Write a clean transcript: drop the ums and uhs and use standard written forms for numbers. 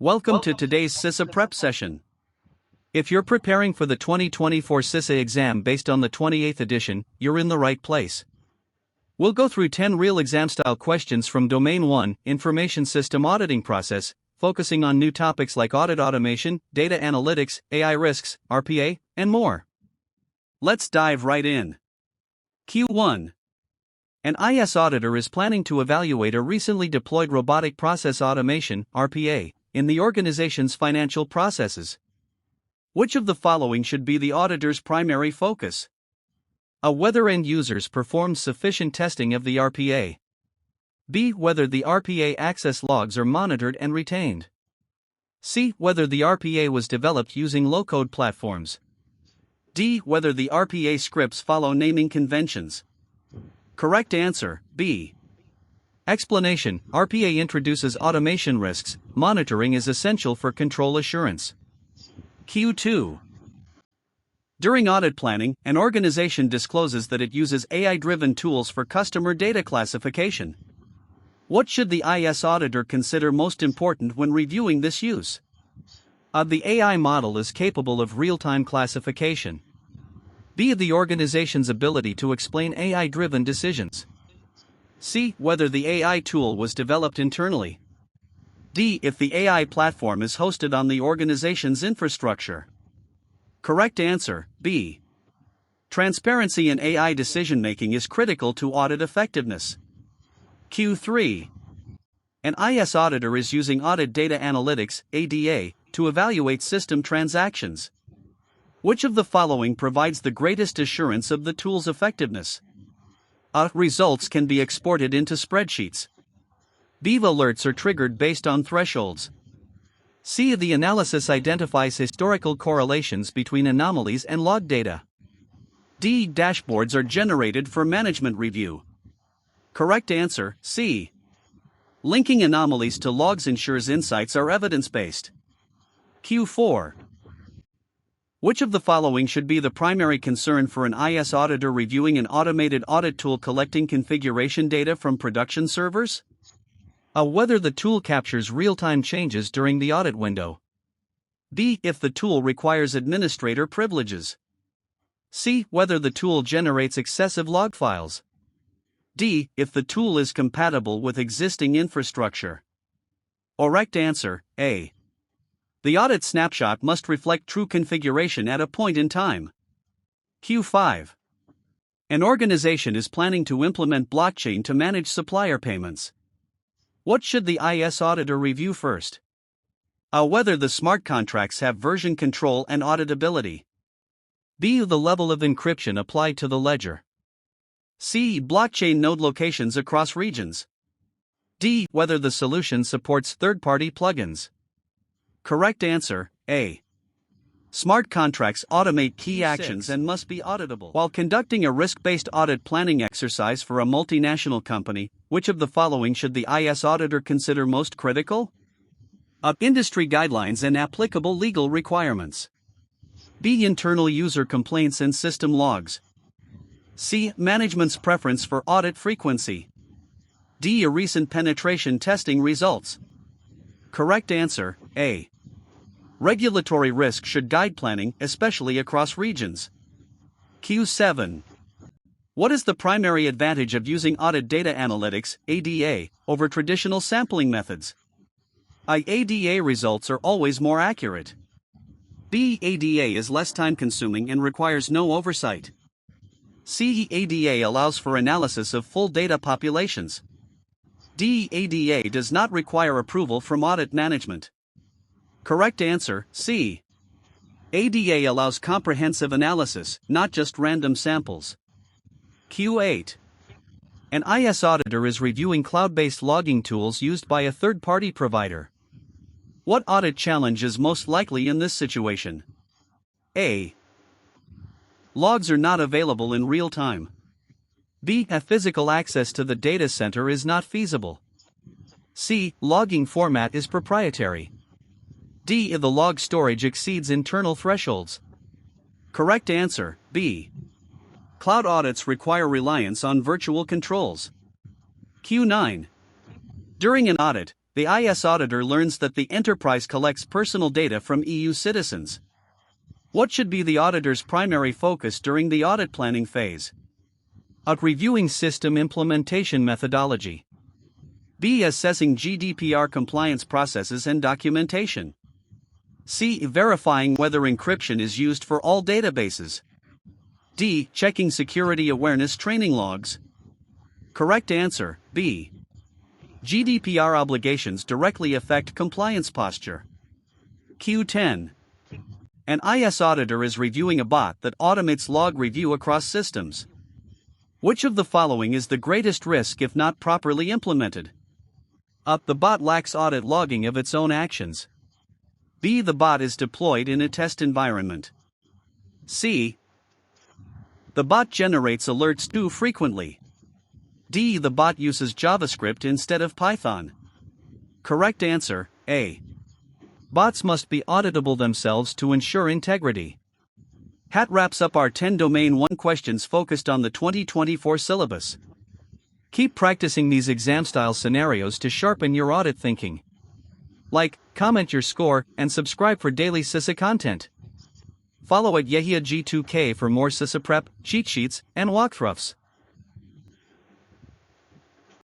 Welcome to today's CISA prep session. If you're preparing for the 2024 CISA exam based on the 28th edition, you're in the right place. We'll go through 10 real exam-style questions from Domain 1, Information System Auditing Process, focusing on new topics like audit automation, data analytics, AI risks, RPA, and more. Let's dive right in. Q1. An IS auditor is planning to evaluate a recently deployed robotic process automation, RPA, in the organization's financial processes. Which of the following should be the auditor's primary focus? A. Whether end users performed sufficient testing of the RPA. B. Whether the RPA access logs are monitored and retained. C. Whether the RPA was developed using low-code platforms. D. Whether the RPA scripts follow naming conventions. Correct answer, B. Explanation: RPA introduces automation risks. Monitoring is essential for control assurance. Q2. During audit planning, an organization discloses that it uses AI-driven tools for customer data classification. What should the IS auditor consider most important when reviewing this use? A. The AI model is capable of real-time classification. B. The organization's ability to explain AI-driven decisions. C. Whether the AI tool was developed internally. D. If the AI platform is hosted on the organization's infrastructure. Correct answer, B. Transparency in AI decision-making is critical to audit effectiveness. Q3. An IS auditor is using Audit Data Analytics, ADA, to evaluate system transactions. Which of the following provides the greatest assurance of the tool's effectiveness? A. Results can be exported into spreadsheets. B. Alerts are triggered based on thresholds. C. The analysis identifies historical correlations between anomalies and log data. D. Dashboards are generated for management review. Correct answer, C. Linking anomalies to logs ensures insights are evidence-based. Q4. Which of the following should be the primary concern for an IS auditor reviewing an automated audit tool collecting configuration data from production servers? A. Whether the tool captures real-time changes during the audit window. B. If the tool requires administrator privileges. C. Whether the tool generates excessive log files. D. If the tool is compatible with existing infrastructure. Correct answer, A. The audit snapshot must reflect true configuration at a point in time. Q5. An organization is planning to implement blockchain to manage supplier payments. What should the IS auditor review first? A. Whether the smart contracts have version control and auditability. B. The level of encryption applied to the ledger. C. Blockchain node locations across regions. D. Whether the solution supports third-party plugins. Correct answer, A. Smart contracts automate key actions and must be auditable. While conducting a risk-based audit planning exercise for a multinational company, which of the following should the IS auditor consider most critical? A. Industry guidelines and applicable legal requirements. B. Internal user complaints and system logs. C. Management's preference for audit frequency. D. Recent penetration testing results. Correct answer, A. Regulatory risk should guide planning, especially across regions. Q7. What is the primary advantage of using Audit Data Analytics, ADA, over traditional sampling methods? A. ADA results are always more accurate. B. ADA is less time-consuming and requires no oversight. C. ADA allows for analysis of full data populations. D. ADA does not require approval from audit management. Correct answer, C. ADA allows comprehensive analysis, not just random samples. Q8. An IS auditor is reviewing cloud-based logging tools used by a third-party provider. What audit challenge is most likely in this situation? A. Logs are not available in real time. B. Physical access to the data center is not feasible. C. Logging format is proprietary. D. The log storage exceeds internal thresholds. Correct answer, B. Cloud audits require reliance on virtual controls. Q9. During an audit, The IS auditor learns that the enterprise collects personal data from EU citizens. What should be the auditor's primary focus during the audit planning phase? A. Reviewing system implementation methodology. B. Assessing GDPR compliance processes and documentation. C. Verifying whether encryption is used for all databases. D. Checking security awareness training logs. Correct answer, B. GDPR obligations directly affect compliance posture. Q10. An IS auditor is reviewing a bot that automates log review across systems. Which of the following is the greatest risk if not properly implemented? A. The bot lacks audit logging of its own actions. B. The bot is deployed in a test environment. C. The bot generates alerts too frequently. D. The bot uses JavaScript instead of Python. Correct answer, A. Bots must be auditable themselves to ensure integrity. That wraps up our 10 Domain 1 questions focused on the 2024 syllabus. Keep practicing these exam-style scenarios to sharpen your audit thinking. Like, comment your score, and subscribe for daily CISA content. Follow at Yeahia G2K for more CISA prep, cheat sheets, and walkthroughs.